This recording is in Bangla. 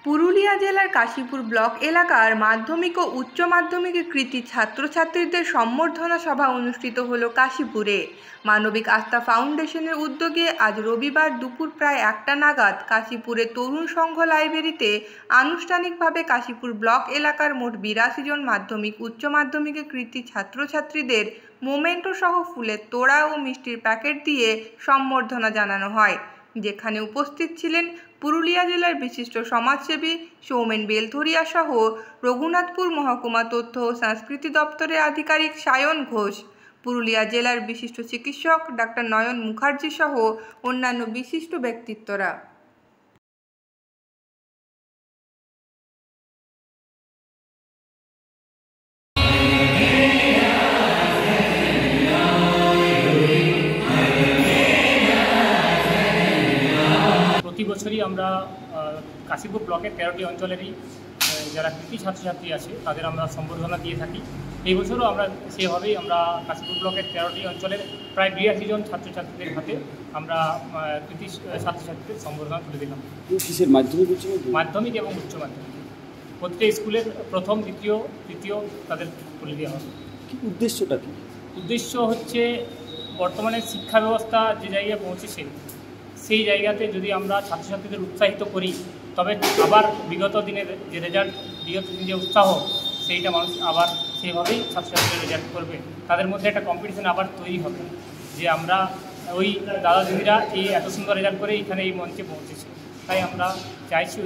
পুরুলিয়া জেলার কাশীপুর ব্লক এলাকার মাধ্যমিক ও উচ্চ মাধ্যমিকে কৃতী ছাত্রছাত্রীদের সম্বর্ধনা সভা অনুষ্ঠিত হলো কাশীপুরে। মানবিক আস্থা ফাউন্ডেশনের উদ্যোগে আজ রবিবার দুপুর প্রায় 1টা নাগাদ কাশীপুরের তরুণ সংঘ লাইব্রেরিতে আনুষ্ঠানিকভাবে কাশীপুর ব্লক এলাকার মোট 82 জন মাধ্যমিক উচ্চ মাধ্যমিকে কৃতী ছাত্রছাত্রীদের মোমেন্টো সহ ফুলের তোড়া ও মিষ্টির প্যাকেট দিয়ে সম্বর্ধনা জানানো হয়, যেখানে উপস্থিত ছিলেন পুরুলিয়া জেলার বিশিষ্ট সমাজসেবী সৌমেন বেলথরিয়া সহ রঘুনাথপুর মহকুমা তথ্য ও সংস্কৃতি দপ্তরের আধিকারিক সায়ন ঘোষ, পুরুলিয়া জেলার বিশিষ্ট চিকিৎসক ডাক্তার নয়ন মুখার্জি সহ অন্যান্য বিশিষ্ট ব্যক্তিত্বরা। প্রতি বছরই আমরা কাশীপুর ব্লকের 13টি অঞ্চলেরই যারা কৃতী ছাত্রছাত্রী আছে তাদের আমরা সম্বর্ধনা দিয়ে থাকি। এই বছরও আমরা সেভাবেই আমরা কাশীপুর ব্লকের 13টি অঞ্চলের প্রায় 82 জন ছাত্রছাত্রীদের হাতে আমরা কৃতী ছাত্রছাত্রীদের সম্বর্ধনা তুলে দিলাম। কিসের মাধ্যমিক এবং উচ্চ মাধ্যমিক প্রতিটা স্কুলের প্রথম, দ্বিতীয়, তৃতীয় তাদের তুলে দেওয়া হবে। উদ্দেশ্যটা কি? উদ্দেশ্য হচ্ছে বর্তমানে শিক্ষা ব্যবস্থা যে জায়গায় পৌঁছেছে সেই জায়গাতে যদি আমরা ছাত্রছাত্রীদের উৎসাহিত করি তবে আবার বিগত দিনের যে রেজাল্ট, বিগত দিনের যে উৎসাহ সেইটা মানুষ আবার সেইভাবেই ছাত্রছাত্রীরা রেজাল্ট করবে। তাদের মধ্যে একটা কম্পিটিশন আবার তৈরি হবে যে আমরা ওই দাদা দিদিরা এই এত সুন্দর রেজাল্ট করে এখানে এই মঞ্চে পৌঁছেছে, তাই আমরা চাইছি